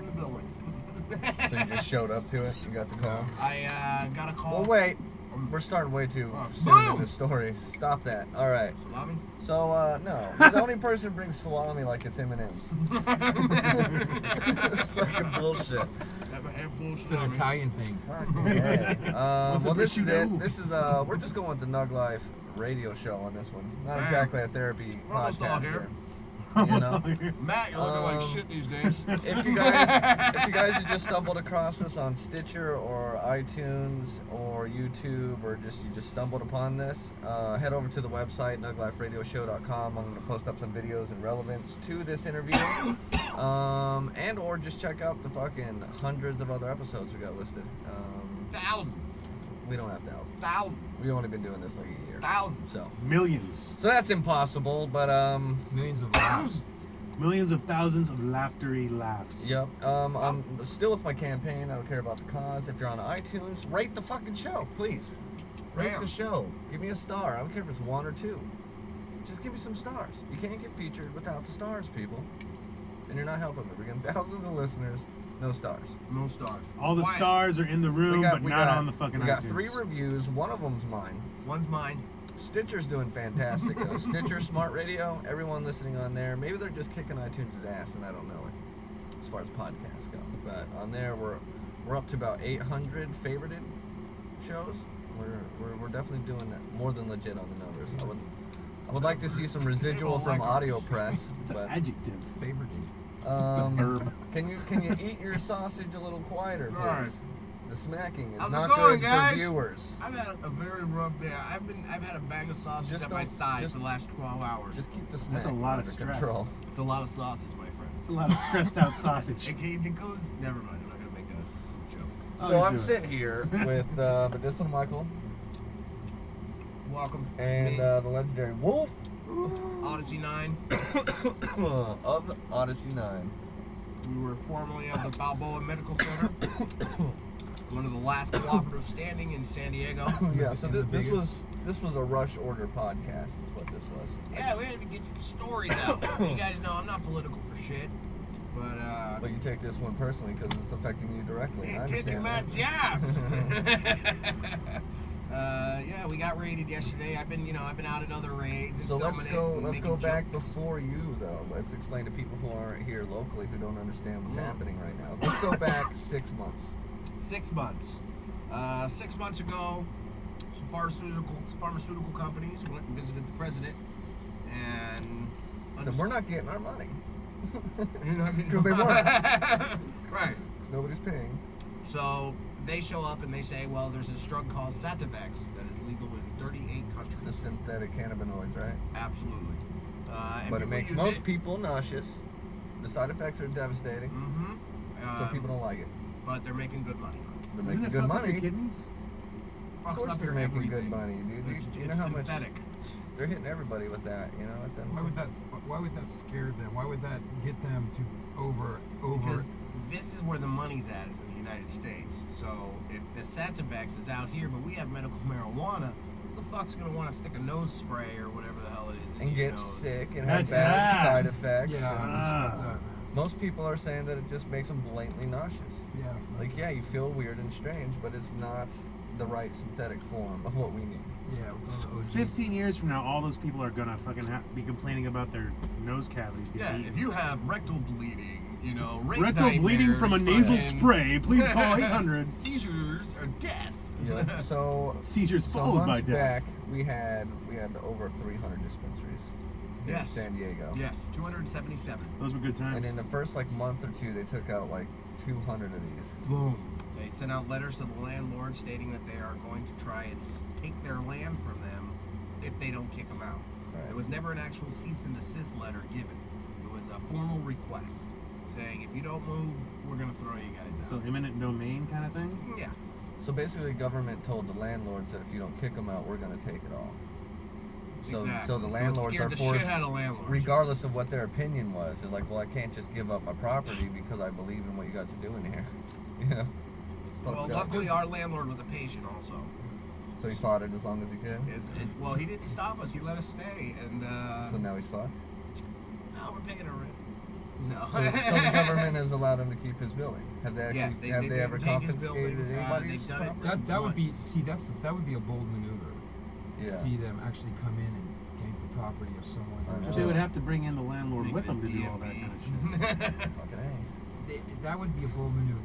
in the building. So you just showed up to it? You got the call? I got a call. Well, wait. We're starting way too soon in the story. Stop that. All right. Salami? So, no. You're the only person who brings salami like it's M&M's. It's fucking bullshit. It's an Italian thing. Well, this is it. This is, we're just going with the Nuglife radio show on this one. Not exactly a therapy podcast here. You know? Matt, you're looking like shit these days. If you guys have just stumbled across us on Stitcher or iTunes or YouTube, or you just stumbled upon this, head over to the website nugliferadioshow.com. I'm going to post up some videos in relevance to this interview, and or just check out the fucking hundreds of other episodes we got listed. Thousands. We don't have thousands. Thousands. We've only been doing this like a year. Thousands. So millions. So that's impossible, but millions of laughs. Millions of thousands of laughter-y laughs. Yep. I'm still with my campaign. I don't care about the cause. If you're on iTunes, rate the fucking show, please. Rate the show. Give me a star. I don't care if it's 1 or 2. Just give me some stars. You can't get featured without the stars, people. And you're not helping me. We're getting thousands of listeners. No stars. No stars. All the stars are in the room, but not on the fucking iTunes. We got 3 reviews. One of them's mine. One's mine. Stitcher's doing fantastic, though. Stitcher, Smart Radio, everyone listening on there. Maybe they're just kicking iTunes' ass, and I don't know it, as far as podcasts go. But on there, we're up to about 800 favorited shows. We're definitely doing more than legit on the numbers. I would like to see some residual from Audio Press. It's an adjective. Favorited. Can you eat your sausage a little quieter, please? Right. The smacking is How's not it going, good guys? for viewers. I've had a very rough day. I've had a bag of sausage at my side for the last 12 hours. Just keep the smacking That's a lot of under stress. control. It's a lot of sausage, my friend. It's a lot of stressed out sausage. It goes. Never mind. I'm not gonna make a joke. So I'm sitting here with Medicinal Michael. Welcome. And the legendary Wolf. Odyssey 9. Of Odyssey 9. We were formerly of the Balboa Medical Center. One of the last cooperatives standing in San Diego. Yeah, so this was a rush order podcast is what this was. Yeah, we had to get some stories out. You guys know I'm not political for shit. But you take this one personally because it's affecting you directly. Yeah, I kicking my understand job. Yeah, we got raided yesterday. I've been out at other raids and so filming let's go back before you though. Let's explain to people who aren't here locally who don't understand what's happening right now. Let's go back 6 months. 6 months. 6 months ago, some pharmaceutical companies went and visited the president and so we're not getting our money. You're not getting because they weren't. Right. Because nobody's paying. So they show up and they say, well, there's this drug called Sativex that is legal in 38 countries. It's the synthetic cannabinoids, right? Absolutely. But it makes most people nauseous. The side effects are devastating. Mm-hmm. So people don't like it. But they're making good money. They're making good money. Your kidneys? Of course they're making good money, dude. You know how much they're hitting everybody with that, you know? Why would that scare them? Why would that get them to over? Because this is where the money's at, is in the United States. So if the Sativex is out here, but we have medical marijuana, who the fuck's gonna want to stick a nose spray or whatever the hell it is in and your get nose? sick and have bad side effects? Yeah. Most people are saying that it just makes them blatantly nauseous. Yeah. Like, yeah, you feel weird and strange, but it's not the right synthetic form of what we need. Yeah. 15 years from now, all those people are gonna fucking be complaining about their nose cavities. Yeah, if you have rectal bleeding, rectal bleeding from a nasal spray, please call 800. Seizures or death. Yeah. So seizures followed by death. Back, we had over 300 dispensaries in San Diego. Yes, 277. Those were good times. And in the first month or two, they took out 200 of these. Boom. They sent out letters to the landlord stating that they are going to try and take their land from them if they don't kick them out. Right. There was never an actual cease and desist letter given. It was a formal request saying, if you don't move, we're going to throw you guys out. So eminent domain kind of thing? Yeah. So basically, the government told the landlords that if you don't kick them out, we're going to take it all. So, exactly. So the landlords are forced, shit out of landlords, regardless of what their opinion was. They're like, well, I can't just give up my property because I believe in what you guys are doing here. You know? Well, luckily our landlord was a patient also. So he fought it as long as he could? Well, he didn't stop us. He let us stay. And so now he's fucked? No, we're paying a rent. No. So the government has allowed him to keep his building. Have they actually? Yes, they ever take his confiscated building. anybody's They've done it. property? That would be Once. that would be a bold maneuver. To Yeah. see them actually come in and gank the property of someone. I know. But they would have to bring in the landlord Make with it them to do all that DMV. kind of shit. Fucking A. That would be a bold maneuver.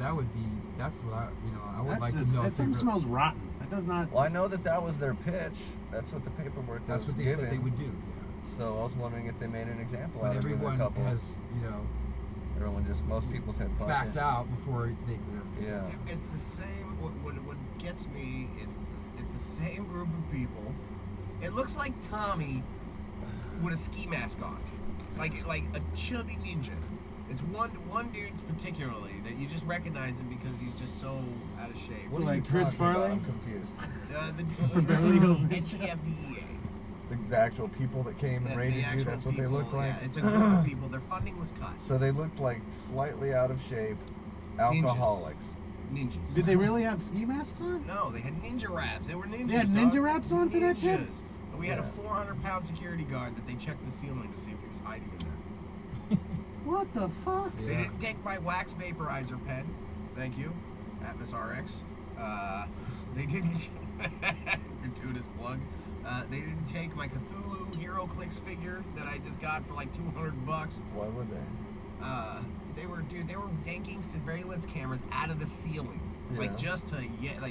That's what I would like to know. That if they something re- smells rotten. That does not. Well, I know that was their pitch. That's what the paperwork That's was what they given. said they would do. Yeah. So I was wondering if they made an example But out of it. everyone A couple. has, Most people said fuck backed it. out before they. Yeah. It's the same. What gets me is it's the same group of people. It looks like Tommy with a ski mask on, like a chubby ninja. It's one dude particularly that you just recognize him because he's just so out of shape. What are like you Chris talking about? Farley? I'm confused. The Beverly Hills NGFDEA. The actual people that came and raided you, that's what they looked like? Yeah, it's a group of people. Their funding was cut. So they looked like slightly out of shape alcoholics. Ninjas. Did they really have ski masks on? No, they had ninja wraps. They were ninjas. They had dog. ninja wraps on for that shit? Ninjas. And we had a Yeah. 400-pound security guard that they checked the ceiling to see if he was hiding in there. What the fuck? They didn't take my wax vaporizer pen. Thank you, Atmos RX. They didn't. Gratuitous plug. They didn't take my Cthulhu HeroClix figure that I just got for like $200. Why would they? They were yanking surveillance cameras out of the ceiling, Yeah. like just to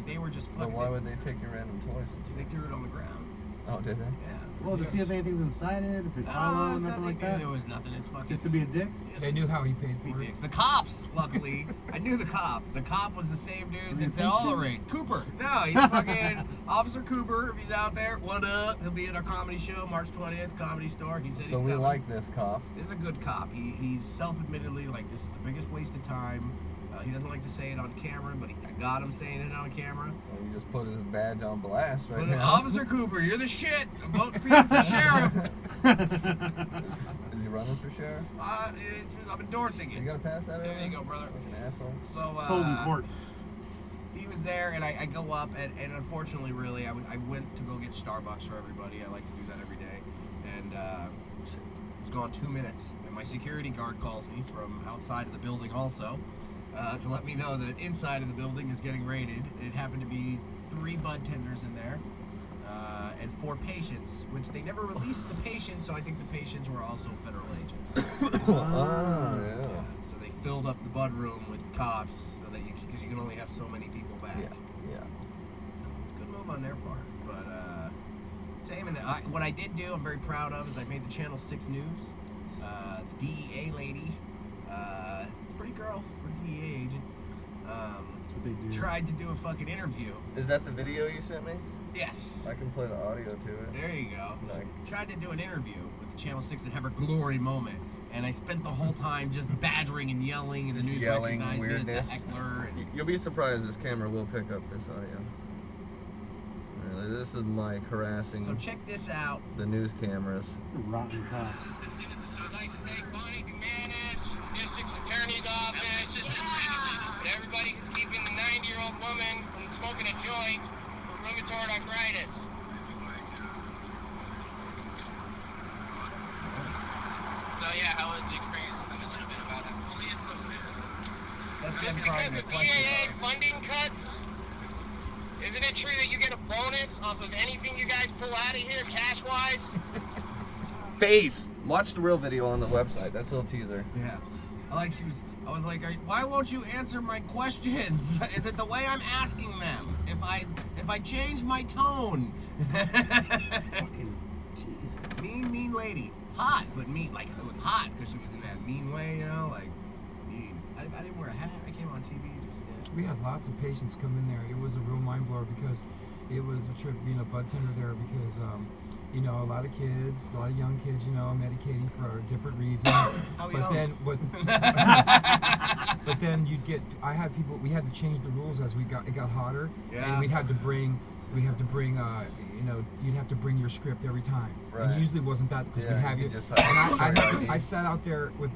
they were just But fucking. why would they take your random toys and They shit? threw it on the ground. Oh, did they? Yeah. Well, to see if anything's inside it, if it's hollow, there's nothing like that. There was nothing. It's fucking. Just to be a dick. They knew how he paid Be for it. dicks. The cops, luckily, I knew the cop. The cop was the same dude Was he that said all the patient? raid. Cooper. No, he's fucking Officer Cooper. If he's out there, what up? He'll be at our comedy show, March 20th, Comedy Store. He said So he's we coming. like this cop. This is a good cop. He's self-admittedly like this is the biggest waste of time. He doesn't like to say it on camera, but I got him saying it on camera. Well, you just put his badge on blast right But now. Officer Cooper, you're the shit. I'm voting for you for sheriff. Is he running for sheriff? I'm endorsing You it. gotta pass that There over? you go, brother. Fucking asshole. So Holden Court. he was there, and I go up, and unfortunately, really, I went to go get Starbucks for everybody. I like to do that every day, and it was gone 2 minutes, and my security guard calls me from outside of the building also to let me know that inside of the building is getting raided. It happened to be 3 bud tenders in there. And 4 patients, which they never released the patients, so I think the patients were also federal agents. Oh, yeah. So they filled up the bud room with cops so that because you can only have so many people back. Yeah. Good move on their part, but same. And what I did do, I'm very proud of, is I made the Channel 6 News. The DEA lady, pretty girl for a DEA agent, That's what they do. tried to do a fucking interview. Is that the video you sent me? Yes. I can play the audio to it. There you go. Like- Tried to do an interview with the Channel 6 and have her glory moment. And I spent the whole time just badgering and yelling, and the news Yelling, recognized me as weirdness. the heckler. And You'll be surprised this camera will pick up this audio. Really, this is Mike harassing so check this out. the news cameras. Rotten cops. I'd like to thank Bonnie McManus, District Attorney's Office, and everybody who's keeping the 90-year-old woman from smoking a joint for rheumatoid arthritis. So yeah, how was the experience? A little bit about it. That's Just them because trying of to question PAA her. funding cuts, isn't it true that you get a bonus off of anything you guys pull out of here, cash-wise? Face! Watch the real video on the website. That's a little teaser. Yeah. I was like, why won't you answer my questions? Is it the way I'm asking them? If I change my tone. Fucking Jesus. Mean lady. Hot, but mean. Like, it was hot because she was in that mean way, you know? Like, mean. I didn't wear a hat. I came on TV just, yeah. We had lots of patients come in there. It was a real mind blower because it was a trip being a bud tender there because, a lot of kids, a lot of young kids, medicating for different reasons. How but young? then, but then I had people. We had to change the rules as it got hotter, Yeah. and you'd have to bring, you'd have to bring your script every time. Right. And usually wasn't that because Yeah, we'd have you you. just And have I sat out there with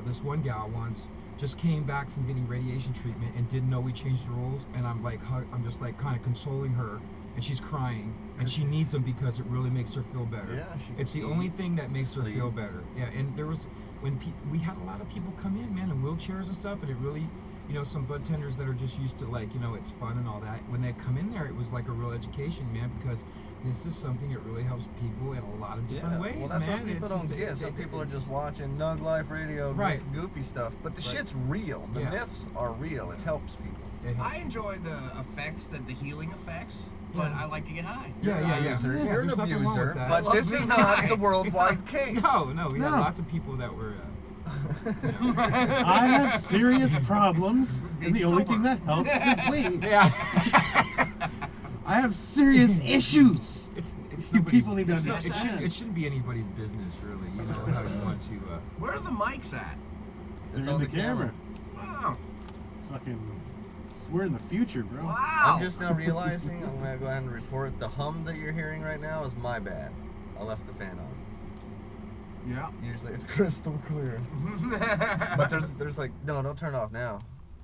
this one gal once. Just came back from getting radiation treatment and didn't know we changed the rules. And I'm like, I'm just like kind of consoling her and she's crying, and she needs them because it really makes her feel better. Yeah, she it's the can only eat, thing that makes her sleep. feel better. Yeah, and there was we had a lot of people come in, man, in wheelchairs and stuff, and it really, you know, some bud tenders that are just used to, like, you know, it's fun and all that. When they come in there, it was like a real education, man, because this is something that really helps people in a lot of different ways, well, that's man. what people It's don't just- get. Some people are it's- just watching Nuglife radio, Right. goofy stuff, but the Right. shit's real. The Yeah. myths are real. It helps people. it helps. I enjoy the effects, the healing effects, but Yeah. I like to get high. Yeah, yeah, yeah. You're Yeah, an there's nothing wrong with abuser, that. but love this is being not high. the worldwide case. No, we had No. lots of people that were. I have serious problems, and Being the only sober. thing that helps is weed. Yeah. I have serious issues. It's You nobody's- people need to it's not- understand. it shouldn't be anybody's business, really. You know how you want to. Where are the mics at? They're It's in on the the camera. Wow. Fucking, we're in the future, bro. Wow. I'm just now realizing, I'm going to go ahead and report, the hum that you're hearing right now is my bad. I left the fan on. Yeah. Usually it's crystal clear. But there's like, no, don't turn it off now.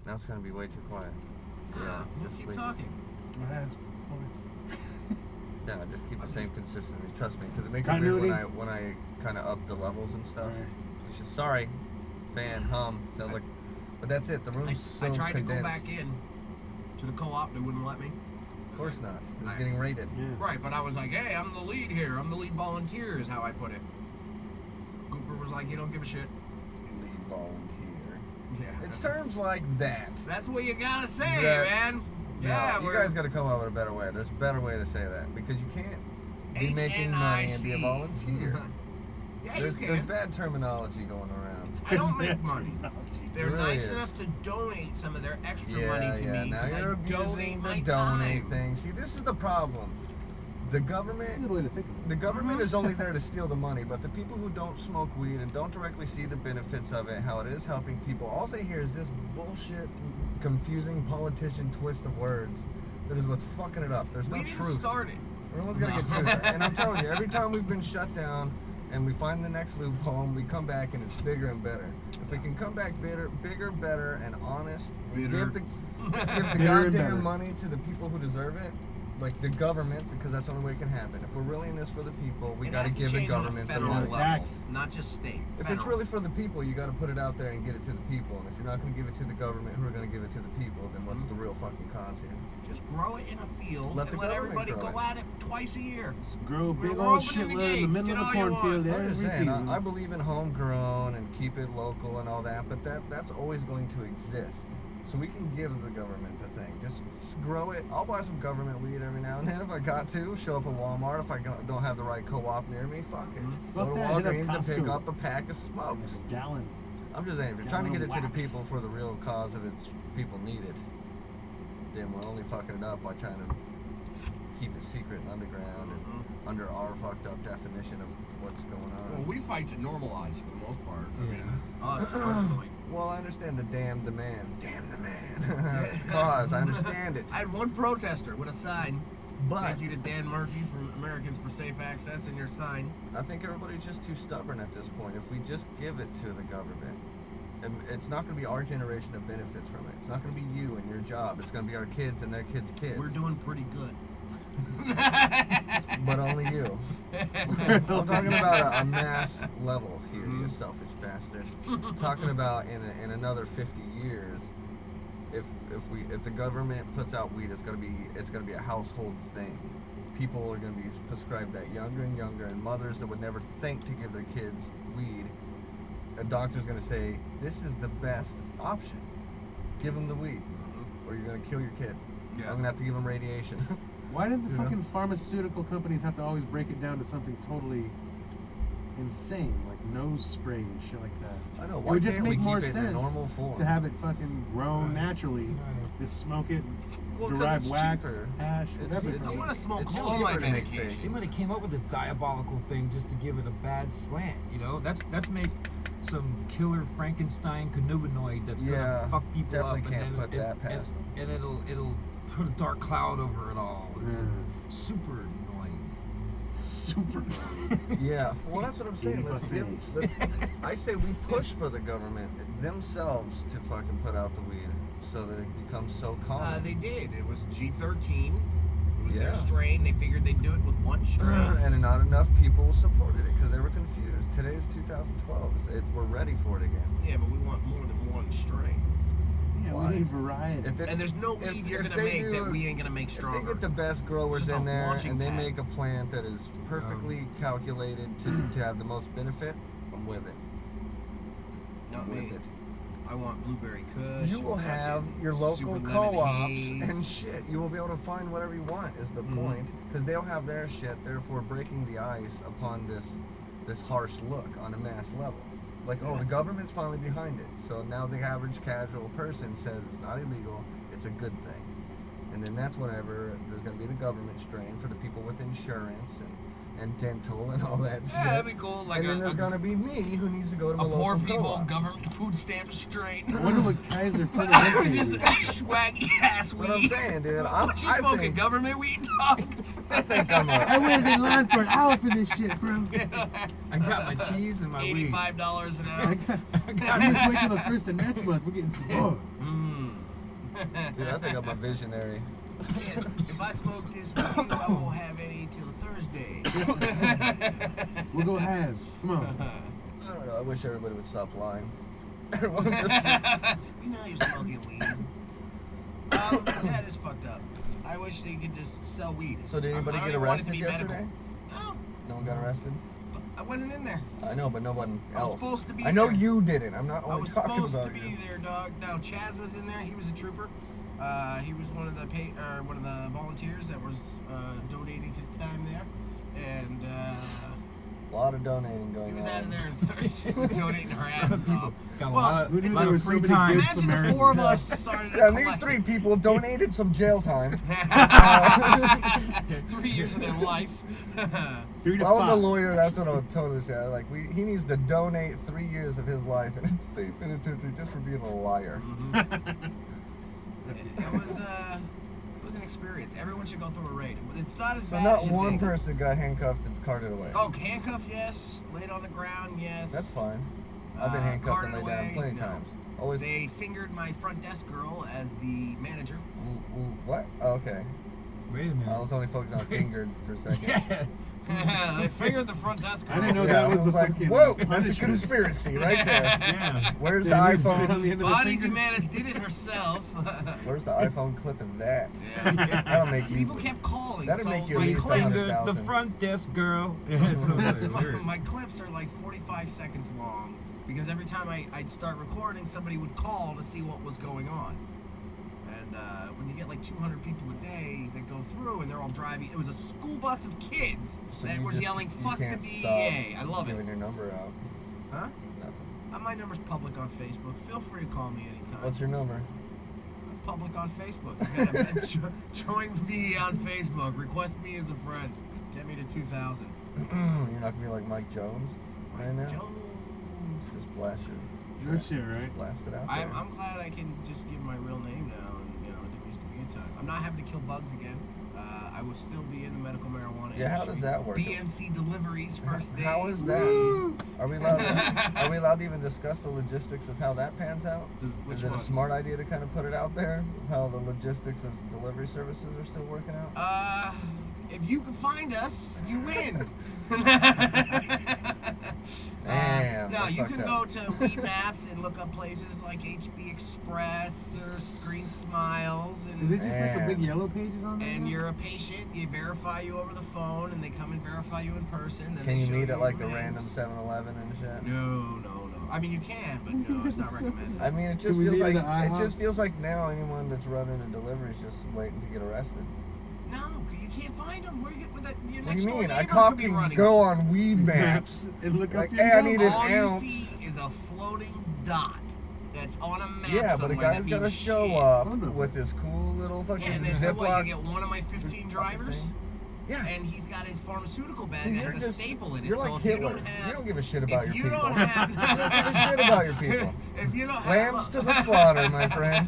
Now it's going to be way too quiet. Yeah, We'll just keep leave it. talking. No, just keep the same consistency. Trust me, because it makes it weird Continuity? when I kind of up the levels and stuff. Right. It's just, sorry, fan hum sounds like, but that's it. The room's so I tried condensed. to go back in to the co-op. They wouldn't let me. Of course not. It was getting rated. Yeah. Right, but I was like, hey, I'm the lead here. I'm the lead volunteer is how I put it. Cooper was like, you don't give a shit. Lead volunteer. Yeah. It's terms like that. That's what you gotta say, Yeah. man. Yeah, No, you guys got to come up with a better way. There's a better way to say that because you can't be making money and be a volunteer. Yeah, There's you can. bad terminology going around. I don't It's make bad money. terminology. They're really nice is. enough to donate some of their extra Yeah, money to me. now 'cause you're I donate abusing my the donate time. thing. See, this is the problem. The That's a government good way to think of it. The government is only there to steal the money, but the people who don't smoke weed and don't directly see the benefits of it, how it is helping people, all they hear is this bullshit, confusing politician twist of words. That is what's fucking it up. There's no We didn't truth. start it. Everyone's got to get truth. And I'm telling you, every time we've been shut down and we find the next loophole and we come back and it's bigger and better. If we can come back bigger, better, and honest, and Bitter. give the Bitter and better. goddamn money to the people who deserve it, like the government, because that's the only way it can happen. If we're really in this for the people, we It got to has give the change on a government the federal money. level, Tax. not just state. If it's Federal. really for the people, you got to put it out there and get it to the people. And if you're not going to give it to the government, who are going to give it to the people? Then what's the real fucking cause here? Just grow it in a field Let the and let government everybody grow go it. at it twice a year. Grow a We're big opening old the shitload in the gates, middle get of the all you want. cornfield I'm every just saying, season. I believe in homegrown and keep it local and all that, but that's always going to exist. So we can give the government the thing. Just grow it. I'll buy some government weed every now and then if I got to. Show up at Walmart if I don't have the right co-op near me. Fuck it. Fuck Go to that, hit up Walgreens and pick Costco. up a pack of smokes. Gallon. I'm just saying, if you're trying to get it to the Wax. people for the real cause of its people need it, then we're only fucking it up by trying to keep it secret and underground and under our fucked up definition of what's going on. Well, we fight to normalize for the most part. I mean, Yeah. us personally. Well, I understand the damn demand. Damn the man. Cause, I understand it. I had one protester with a sign. But Thank you to Dan Murphy from Americans for Safe Access and your sign. I think everybody's just too stubborn at this point. If we just give it to the government, and it's not going to be our generation that benefits from it. It's not going to be you and your job. It's going to be our kids and their kids' kids. We're doing pretty good. But only you. I'm talking about a mass level here, you selfish bastard. I'm talking about in another 50 years, if the government puts out weed, it's gonna be a household thing. People are gonna be prescribed that younger and younger, and mothers that would never think to give their kids weed, a doctor's gonna say, this is the best option. Give them the weed, or you're gonna kill your kid. Yeah. I'm gonna have to give them radiation. Why did the You know? fucking pharmaceutical companies have to always break it down to something totally insane, like nose spray and shit like that? I know. It Why would just can't we make more keep it in a sense normal form? to have it fucking grown Right. naturally. Right. Just smoke it, Well, 'cause derive it's wax, cheaper. hash, It's- whatever. it's- I want to smoke it's all my cheaper to make medication. fake. They might have came up with this diabolical thing just to give it a bad slant, you know? That's make some killer Frankenstein cannabinoid that's Yeah, gonna fuck people up, definitely can't and put then that past them. and it'll put a dark cloud over it all. It's Yeah. super annoying. Super. Yeah, well, that's what I'm saying. Let's give. 80%. I say we push for the government themselves to fucking put out the weed so that it becomes so common. They did. It was G13. It was their Yeah. strain. They figured they'd do it with one strain. And not enough people supported it because they were confused. Today's 2012. We're ready for it again. Yeah, but we want more than one strain. Yeah, Why? we need variety. If it's, And there's no if- weed you're if gonna they make that do- we ain't gonna make If they stronger. get the best growers It's just in a there launching and they pad. make a plant that is perfectly calculated to have the most benefit, I'm with it. Not I'm me. with it. I want blueberry kush. You will have fucking your local super lemon co-ops haze. and shit. You will be able to find whatever you want. Is the point? Because they'll have their shit. Therefore, breaking the ice upon this harsh look on a mass level. Like, oh, the government's finally behind it. So now the average casual person says it's not illegal. It's a good thing. And then that's whenever there's going to be the government strain for the people with insurance and dental and all that shit. Yeah, that'd be cool. Like and then a there's going to be me who needs to go to my poor local people co-op. government food stamp strain. I wonder what Kaiser put Just in swaggy ass weed. What I'm saying, dude. What you smoking? think, Government weed, dog? I think I'm I a... waited in line for an hour for this shit, bro. I got my cheese and my weed. $85 an ounce. I'm just waiting till the first of next month. We're getting some more. Dude, I think I'm a visionary. Man, if I smoke this weed, I won't have any till Thursday. We'll go halves. Come on. I don't know. I wish everybody would stop lying. Everyone just... We know you're smoking weed. That is fucked up. I wish they could just sell weed. So did anybody I get don't even want it to arrested be yesterday? medical. No, No one got arrested? I wasn't in there. I know, but no one I was else. supposed to be I know there. you didn't. I'm not I only was talking supposed about to be you. there, dog. No, Chaz was in there. He was a trooper. He was one of the volunteers that was donating his time there, and A lot of donating he going was out on. of there in 30 donating her asses off. Got a Well, lot who knew of, there were so free many time. good Imagine the four of Samaritans. us started a Yeah, these collective. 3 people donated some jail time. 3 years of their life. 3 If to I was 5. a lawyer, that's what I would totally say. Like, he needs to donate 3 years of his life in state penitentiary just for being a liar. It was an experience. Everyone should go through a raid. It's not as So bad not as you one think. person got handcuffed and carted away. Oh, handcuffed, yes. Laid on the ground, yes. That's fine. I've been handcuffed and carted laid down away, plenty of no. times. Always. They fingered my front desk girl as the manager. What? Oh, okay. Wait a minute. I was only focused on fingered for a second. Yeah. They fingered the front desk girl. I didn't know Yeah, that I was the like, fucking whoa, that's a punishment. conspiracy right there. Yeah. Where's the Yeah, you spit on iPhone? the end of the Body finger. Dumanis did it herself. Where's the iPhone clip of that? Yeah. That'll make you. People kept calling. That'd so make you my at least clips, And the 100,000. front desk girl. Yeah, it's so weird. my clips are like 45 seconds long because every time I'd start recording, somebody would call to see what was going on. And when you get like 200 people a day that go through and they're all driving, it was a school bus of kids So that you was just- yelling, you fuck the can't DEA. stop I love it. Giving your number out. Huh? Nothing. My number's public on Facebook. Feel free to call me anytime. What's your number? I'm public on Facebook. You gotta join me on Facebook. Request me as a friend. Get me to 2,000. You're not gonna be like Mike Jones right now. Jones. Just blast your. No shit, right? Blast it out there. I'm glad I can just give my real name now, and it didn't used to be in time. I'm not having to kill bugs again. I will still be in the medical marijuana Yeah, how industry. does that work? BMC deliveries first day. How is that? Woo! Are we allowed to even discuss the logistics of how that pans out? Which Is it one? a smart idea to kind of put it out there? Of how the logistics of delivery services are still working out? If you can find us, you win. Damn, no, that's you fucked can up. go to Weed Maps and look up places like HB Express or Screen Smiles, Is it and just like a big Man. yellow pages on there? and you're a patient. You verify you over the phone, and they come and verify you in person. Then Can they you show meet at like a your meds. random 7-Eleven and shit? No. I mean, you can, but no, it's not recommended. I mean, it just Can we feels meet like at the it IHOP? just feels like now anyone that's running a delivery is just waiting to get arrested. No, you can't find them. Where you get with that? Your What do next you door mean? I neighbor could be can running. go on Weed Maps. and look Like, up your hey, I number. need an All you ounce. see is a floating dot that's on a map. Yeah, but a somewhere. guy's That got to means show shit. up Phone number. with his cool little fucking Yeah, and then so what? Ziploc. You get one of my 15 drivers, Yeah. and he's got his pharmaceutical bag See, that you're has a just- staple in it. You're so like if Hitler. you don't have, You don't give a shit about if your you people. don't have, You don't give a shit about your people. If you don't have Lambs to the slaughter, my friend.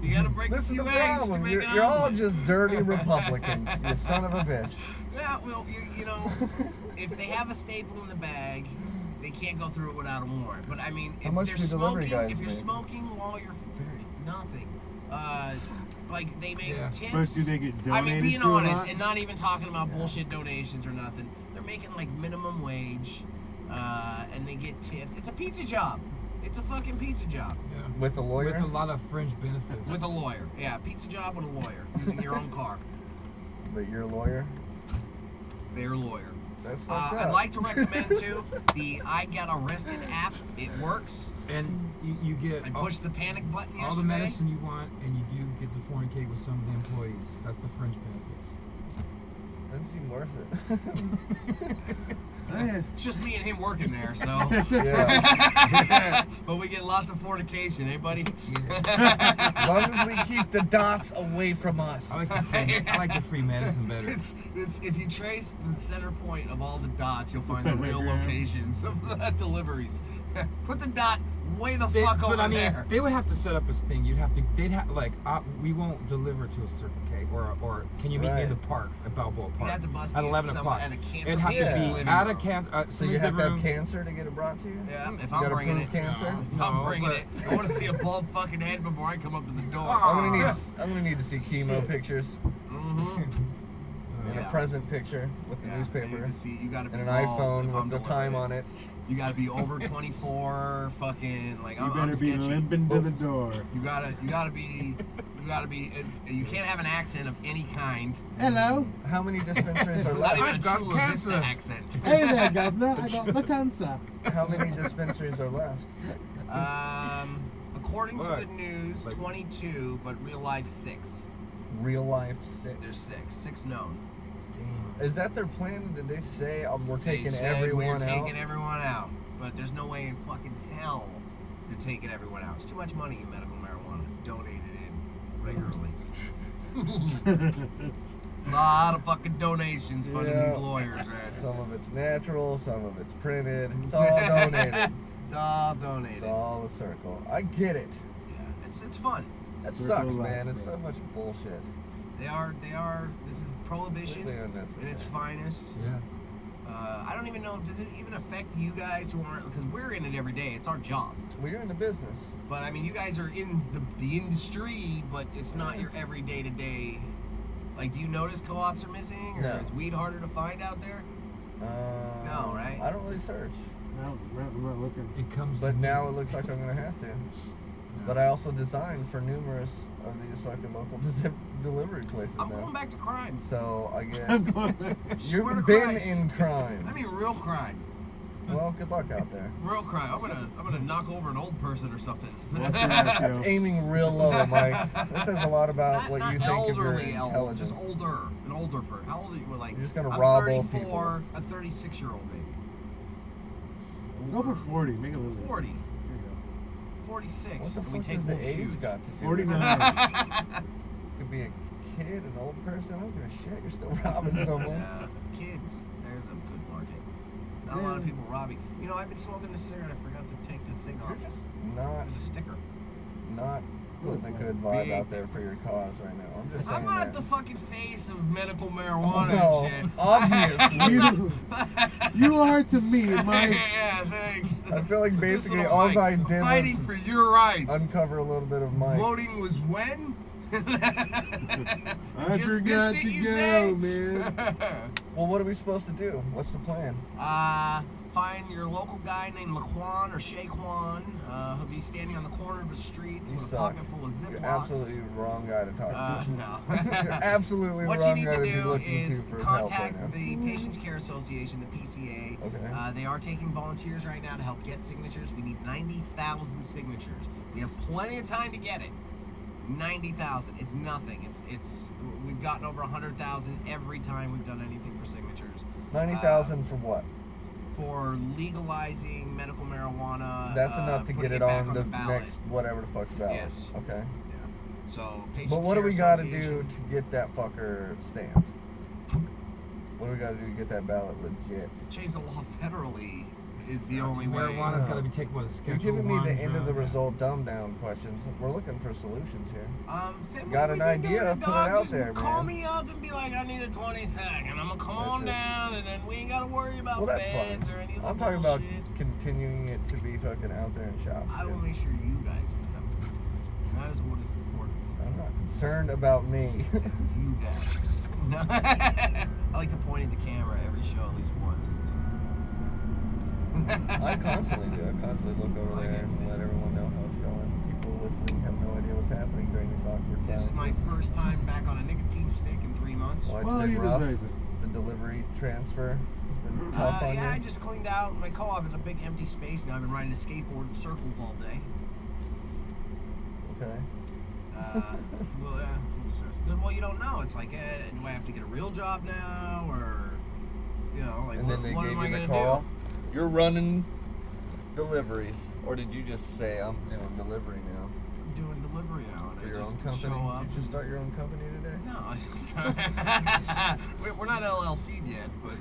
you gotta break This a is the few eggs to problem. make You're, an you're all omelet. just dirty Republicans, you son of a bitch. Yeah, well, you know, if they have a staple in the bag, they can't go through it without a warrant. But I mean, How if much they're do delivery smoking, guys if you're make? smoking while you're nothing. Like they make Yeah. tips. But do they get donated I mean, being to a honest, lot? and not even talking about bullshit donations or nothing. They're making like minimum wage, and they get tips. It's a pizza job. It's a fucking pizza job Yeah. With a lawyer? With a lot of fringe benefits. with a lawyer. Yeah, pizza job with a lawyer using your own car. But you're a lawyer? Their lawyer. That's fucked up. I'd like to recommend too the I Got Arrested app. It works. And you get I pushed the panic button yesterday. all the medicine you want, and you do get to fornicate with some of the employees. That's the fringe benefits. Doesn't seem worth it. It's just me and him working there, so. Yeah. But we get lots of fornication, eh, buddy? As long as we keep the dots away from us. I like the free medicine better. It's if you trace the center point of all the dots, you'll find the real Pentagram. locations of the deliveries. Put the dot way the They- fuck over but I mean, there. they would have to set up a sting. They'd have like, we won't deliver to a Circle K, or can you meet me Right. in the park at Balboa Park have to bust at me 11 at some- o'clock? at a cancer It'd have to patient's be living at a room. So you have to have cancer to get it brought to you? Yeah, if You I'm gotta bringing prove it. cancer? No. If I'm bringing but- it. I want to see a bald fucking head before I come up to the door. I'm gonna need to see chemo pictures Mm-hmm. and Yeah. a present picture with the Yeah, newspaper you gotta be and an bald iPhone if I'm with the delivering time on it. You gotta be over 24. Fucking like You I'm better be sketchy. limping to the door. You gotta be. You can't have an accent of any kind. Hello. How many dispensaries are Not even left? a got Chula cancer. Vista accent. Hey there, governor. I got the cancer. How many dispensaries are left? According to What? the news, Like- 22, but real life 6. Real life 6. There's 6 known. Damn. Is that their plan? Did they say we're They taking said everyone we're out? taking everyone out, but there's no way in fucking hell they're taking everyone out. It's too much money in medical marijuana. Donated in regularly. A lot of fucking donations funding Yeah. these lawyers, man. Some of it's natural, some of it's printed. It's all donated. It's all donated. It's all a circle. I get it. Yeah, it's fun. That Circle sucks, of life, man. It's bro. so much bullshit. They are. This is prohibition Completely in unnecessary. its finest. Yeah. I don't even know. Does it even affect you guys who aren't? Because we're in it every day. It's our job. We're in the business. But I mean, you guys are in the industry, but it's not your every day to day. Like, do you notice co-ops are missing, or No. is weed harder to find out there? No, right? I don't really search. No, I'm not looking. It comes. But to now me. it looks like I'm gonna have to. But I also designed for numerous of these fucking local delivery places I'm now. going back to crime. So I get I'm going back. Swear to you've been Christ. in crime. I mean, real crime. Well, good luck out there. Real crime. I'm gonna knock over an old person or something. Watch your ass, That's yo. aiming real low, Mike. That says a lot about what you think of your elderly, intelligence. just older, an older person. How old are you? Well, like You're just gonna I'm rob old 34, a 36-year-old maybe. Go for 40. Make it a little. 40, There you 46. What the and we fuck take does the both age shoes. got to do? go. 49. Could be a kid, an old person. I don't give a shit. You're still robbing someone. Yeah, kids. There's a good market. Not a lot of people robbing. You know, I've been smoking this cigarette. I forgot to take the thing off. You're just not There's a sticker. putting a good vibe out there for your cause right now. I'm just saying I'm not that. the fucking face of medical marijuana No, and shit. obviously. You are to me, Mike. Yeah, thanks. I feel like This basically little all Mike, I I'm did fighting was for your rights. uncover a little bit of Mike. Voting was when? I Just forgot missed to it, you go, say? man. Well, what are we supposed to do? What's the plan? Find your local guy named Laquan or Shaquan. He'll be standing on the corner of the streets You with a suck. pocket full of Ziplocs. You're absolutely the wrong guy to talk to. No. You're absolutely What the you wrong need guy to to be do looking is to for help right contact now. the Patients Care Association, the PCA. Okay. They are taking volunteers right now to help get signatures. We need 90,000 signatures. We have plenty of time to get it. 90,000. It's nothing. It's. We've gotten over 100,000 every time we've done anything for signatures. 90,000 for what? For legalizing medical marijuana. That's enough to putting get it back on the ballot. next whatever the fuck ballot. Yes. Okay. Yeah. So, Patients But what do Care we gotta do Association. to get that fucker stamped? What do we gotta do to get that ballot legit? Change the law federally is the only way. Marijuana's got to be taken with a You're schedule. giving me the 1 end of the drug. result dumb down questions. We're looking for solutions here. Say, Got what an we been idea, doing, put it dog? out Just there, call man. me up and be like, I need a 20-second. I'm gonna come on That's it. down, and then we ain't gotta worry about Well, that's feds fine. or any of the I'm talking about bullshit. continuing it to be fucking out there in shops. I will dude. make sure you guys have it. That is what is important. I'm not concerned about me. You guys. No. I like to point at the camera every show at least once. I constantly do. I constantly look over there and let everyone know how it's going. People listening have no idea what's happening during these awkward This times. is my first time back on a nicotine stick in 3 months. Well, it's Well, been you rough. deserve it. The delivery transfer has been tough on Yeah, I you. just cleaned out my co-op. It's a big empty space now. I've been riding a skateboard in circles all day. Okay. It's a little, it's a little stressful. Well, you don't know. It's like, do I have to get a real job now, or like And then they what gave am I you the gonna call. do? You're running deliveries, or did you just say I'm doing delivery now I'm doing delivery now, and for I your just own company? show up. Did you start your own company today? No, I just we're not LLC'd yet, but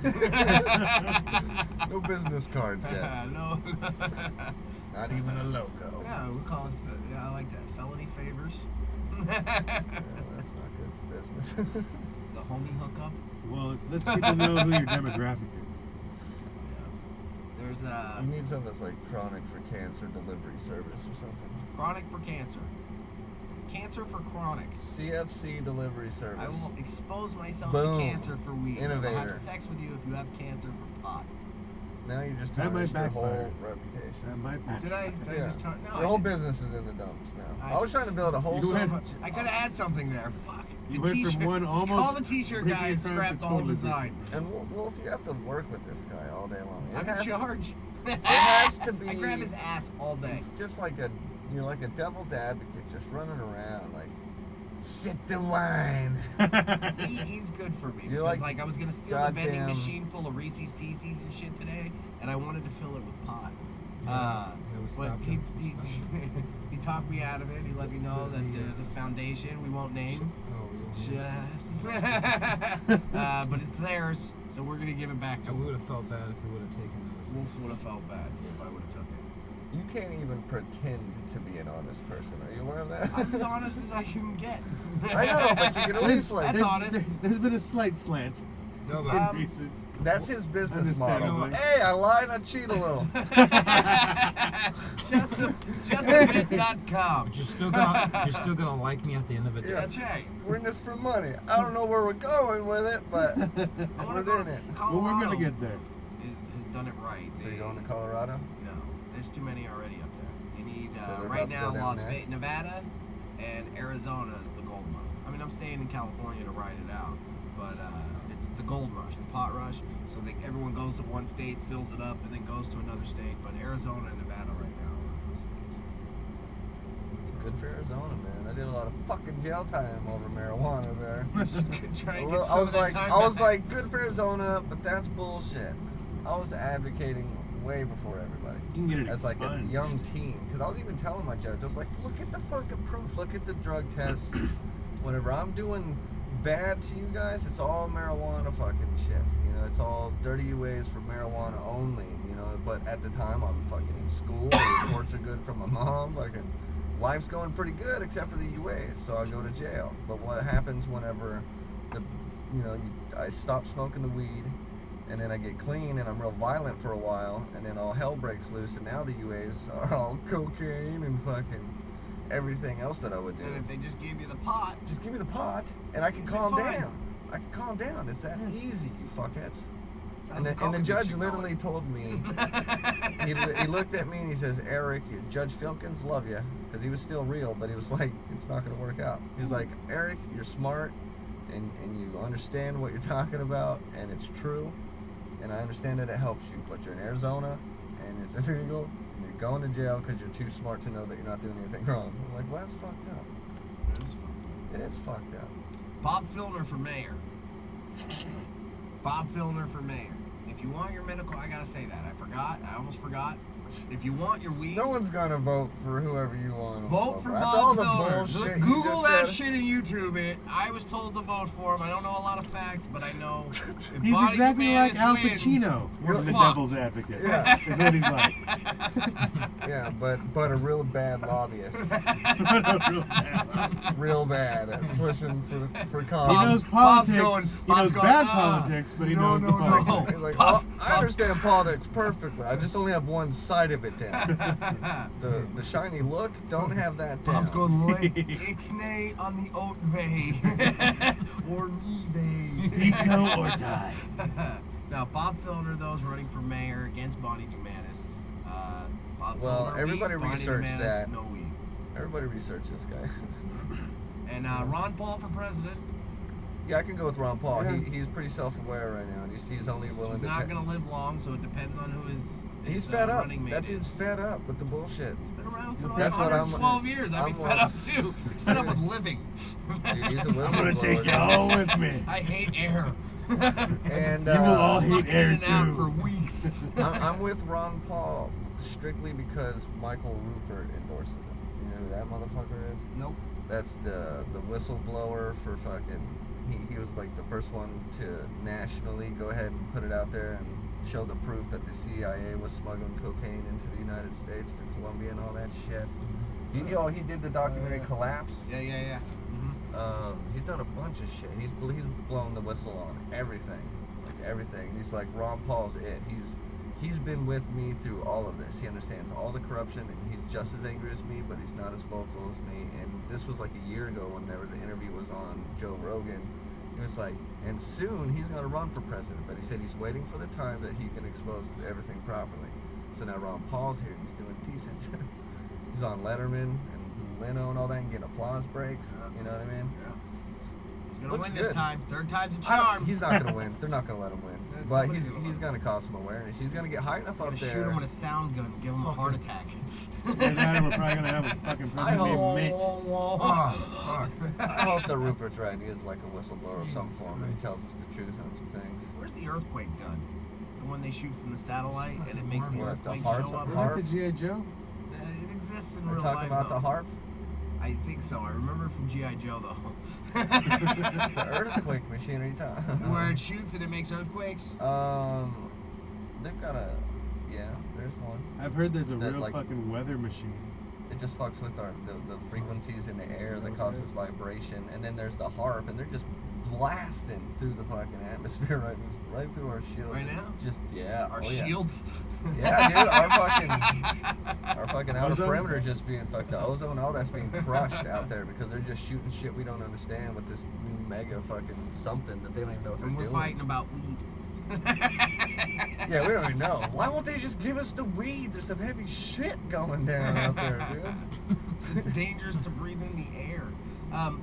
No business cards yet. no. Not even a logo. Yeah, we call it. Yeah, I like that. Felony favors. Yeah, that's not good for business. The homie hookup. Well, let people know who your demographic is. There's You need something that's like chronic for cancer delivery service or something. chronic for cancer. Cancer for chronic. CFC delivery service. I will expose myself Boom. to cancer for weed. I will have Innovator. sex with you if you have cancer for pot. Now you're just That might tarnishing your whole backfire. reputation. That might be. Did I Yeah. just turn? No. Your whole business is in the dumps now. I was trying to build a whole. You went- I could have had something there. Fuck. The You went from t-shirt. one Call almost the t-shirt bringing guy you and crime scrap to the whole totally design. And well, if you have to work with this guy all day long, it I'm has in charge. It has to be. I grab his ass all day. It's just like you're like a devil's advocate, just running around like, sip the wine. He's good for me. You're Because like I was gonna steal the vending goddamn- machine full of Reese's Pieces and shit today, and I wanted to fill it with pot. Yeah, we But stopped he, him. he, he talked me out of it. He let me know that there's a foundation we won't name. Oh, we don't need- But it's theirs, so we're gonna give it back to We him. would have felt bad if we would have taken those. Wolf would have felt bad if I would have took it. You can't even pretend to be an honest person. Are you aware of that? I'm as honest as I can get. I know, but you can at least like. That's honest. There's been a slight slant No, in but recent. That's his business model. Understandably. Hey, I lied. I cheat a little. Justabit.com. you're still gonna like me at the end of it. Yeah. That's right. We're in this for money. I don't know where we're going with it, but I want we're to go in to it. Colorado. Well, we're gonna get there. Has done it right. So you're going to Colorado? No, there's too many already up there. You need So they're right about to now go down Las next? Vegas, Nevada, and Arizona is the gold mine. I mean, I'm staying in California to ride it out, but it's the gold rush, the pot rush. So everyone goes to one state, fills it up, and then goes to another state. But Arizona and Nevada right now are those states. Good for Arizona, man. I did a lot of fucking jail time over marijuana there. You should try and I get some was of that like, time I was back. like, good for Arizona, but that's bullshit. I was advocating way before everybody. You can get it As like a expunged. young teen, because I was even telling my judge, I was like, look at the fucking proof, look at the drug tests. Whenever I'm doing bad to you guys, it's all marijuana fucking shit. You know, it's all dirty UAs for marijuana only. You know, but at the time I'm fucking in school. The reports are good from my mom. Fucking life's going pretty good except for the UAs, so I go to jail. But what happens whenever I stop smoking the weed? And then I get clean and I'm real violent for a while, and then all hell breaks loose, and now the UAs are all cocaine and fucking everything else that I would do. And if they just gave you the pot, Just give me the pot, and I can You'd be calm fine. down. I can calm down. It's that easy, you fuckheads. sounds And like the coke judge addiction, literally told me, he looked at me and he says, Eric, Judge Filkins, love you. Because he was still real, but he was like, it's not going to work out. He was like, Eric, you're smart, and you understand what you're talking about, and it's true. And I understand that it helps you, but you're in Arizona, and it's illegal, and you're going to jail because you're too smart to know that you're not doing anything wrong. I'm like, well, that's fucked up. It is fucked up. Bob Filner for mayor. Bob Filner for mayor. If you want your medical, I gotta say that. I almost forgot. If you want your weed, No one's gonna vote for whoever you want. to vote for After all Bob the Filner. bullshit you Google just that said. shit and YouTube it. I was told to vote for him. I don't know a lot of facts, but I know if He's Body exactly like McManus Al wins, Pacino we're from The fucked. Devil's Advocate. Yeah. Is what he's like. Yeah, but a real bad lobbyist. Real bad at pushing for He cause. knows Bob's politics. going- He Bob's knows going, bad "Ah, politics, but he no, knows no, the no." politics. He's like, Bob's- I understand politics perfectly. I just only have one side of it down. The shiny look, don't have that down. Bob's going late. Ixnay on the oat vey. Or me vey. Veto or die. Now, Bob Filner, though, is running for mayor against Bonnie Dumanis. Bob Well, Filner, everybody weed, Bonnie researched Dumanis, that. No weed. Everybody research this guy. And Ron Paul for president. Yeah, I can go with Ron Paul. Yeah. He's pretty self-aware right now, and he's only willing He's to. not going to live long, so it depends on who He's his fed up. running mate That is. dude's fed up with the bullshit. He's been around for like That's what I'm- 112 years. I'd be I'm fed like- up too. He's fed up with living. Dude, he's a I'm gonna whistleblower. take you all with me. I hate air. And You will all hate Sucking air in and out too. for weeks. I'm with Ron Paul strictly because Michael Rupert endorses him. You know who that motherfucker is? Nope. That's the whistleblower for fucking. He was like the first one to nationally go ahead and put it out there and show the proof that the CIA was smuggling cocaine into the United States through Colombia and all that shit. He did the documentary yeah. Collapse. Yeah. He's done a bunch of shit. He's blown the whistle on everything, like everything. He's like Ron Paul's it. He's been with me through all of this. He understands all the corruption, and he's just as angry as me, but he's not as vocal as me. And this was like a year ago whenever the interview was on Joe Rogan. He was like, and soon he's going to run for president, but he said he's waiting for the time that he can expose everything properly. So now Ron Paul's here, and he's doing decent. He's on Letterman and Leno and all that, and getting applause breaks. You know what I mean? Yeah. He's gonna Looks win this good. time. Third time's a I don't- charm. He's not going to win. They're not going to let him win. That's But somebody's he's gonna going to cause some awareness. He's going to get high enough I'm up gonna there. shoot him with a sound gun and give him a heart attack. And then we're probably gonna have a fucking president named Mitch. Oh, fuck. I hope that Rupert's right. He is like a whistleblower of some Jesus form, and he Christ. tells us the truth on some things. Where's the earthquake gun? The one they shoot from the satellite and it makes the What, the earthquake harp? show up? Harp? Remember the G.I. Joe? It exists in We're real talking life. about though. the harp? I think so. I remember it from G.I. Joe though. The earthquake machine, are you talking? Where it shoots and it makes earthquakes. They've got a, yeah, there's one. I've heard there's a That, real like- fucking weather machine. It just fucks with the frequencies in the air that causes vibration, and then there's the harp, and they're just blasting through the fucking atmosphere right through our shield. Right now? Just yeah, Our oh, yeah. shields. Yeah, dude, our fucking outer Ozone? perimeter just being fucked. The ozone, all that's being crushed out there because they're just shooting shit we don't understand with this new mega fucking something that they don't even know what And they're we're doing. fighting about weed. Yeah, we don't even know. Why won't they just give us the weed? There's some heavy shit going down out there, dude. It's dangerous to breathe in the air.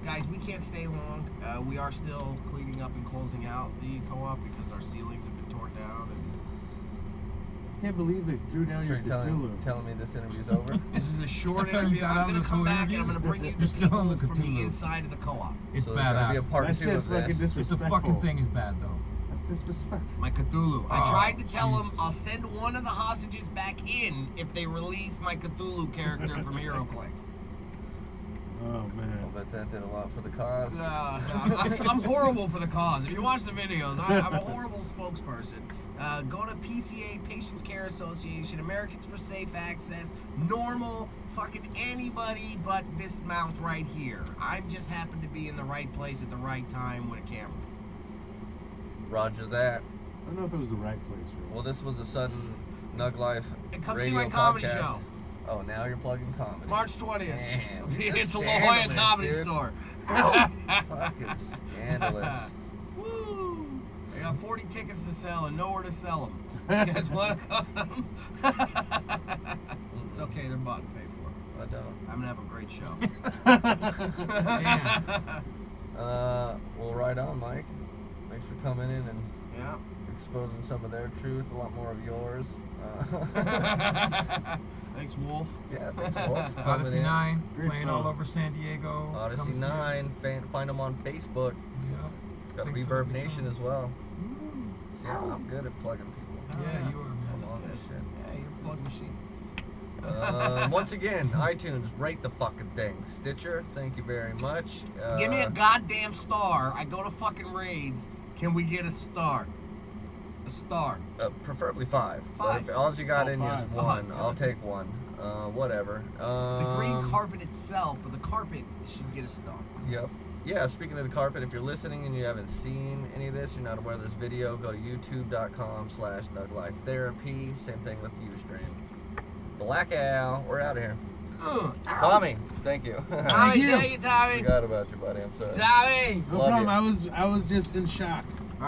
Guys, we can't stay long. We are still cleaning up and closing out the co-op because our ceilings have been torn down. And Can't believe they threw down So your you're Cthulhu. telling me this interview's over? this is a short That's how you interview. got I'm out of going to this come whole back and interview? I'm going to bring you the You're still on people the from the Cthulhu. inside of the co-op. It's So there's gonna be a badass. part That's two just of fucking this. It's the disrespectful. fucking thing is bad though. That's disrespectful. My Cthulhu. I Oh, tried to tell him Jesus. I'll send one of the hostages back in if they release my Cthulhu character from HeroClix. Oh I'll man. bet that did a lot for the cause. I'm horrible for the cause. If you watch the videos, I'm a horrible spokesperson. Go to PCA, Patients Care Association, Americans for Safe Access, normal, fucking anybody but this mouth right here. I just happen to be in the right place at the right time with a camera. Roger that. I don't know if it was the right place. Really. Well, this was the sudden Nuglife And come see radio my comedy podcast. show. Oh, now you're plugging comedy. March 20th. Damn, you're It's just the La Jolla scandalous, Comedy dude. Store. Fucking scandalous. Woo! I got 40 tickets to sell and nowhere to sell them. You guys want to come? It's okay, they're bought and paid for. I don't. I'm gonna have a great show. Well, right on, Mike. Thanks for coming in and Yeah. exposing some of their truth, a lot more of yours. Thanks, Wolf. Yeah, thanks, Wolf. for coming Odyssey in. 9 Great playing song. all over San Diego. Odyssey Come see us. 9. Find them on Facebook. Yep. Got Thanks for Reverb the Nation song. as well. See, I'm good at plugging people. Yeah, you are, man. I'm That's on good. this shit. Yeah, you're a plug machine. Once again, iTunes, rate the fucking thing. Stitcher, thank you very much. Give me a goddamn star. I go to fucking raids. Can we get a star? A star. Preferably 5. But 5. if all you got Oh, in you is 5. one, Oh, I'll dude. take one. Whatever. The green carpet itself, or the carpet, should get a star. Yep. Yeah, speaking of the carpet, if you're listening and you haven't seen any of this, you're not aware of this video, go to youtube.com/Nuglife Therapy. Same thing with Ustream. Black Al, we're out of here. Tommy, thank you. Tommy, you. thank you, Tommy. Forgot about you, buddy. I'm sorry. Tommy! No Love problem. you. I was just in shock.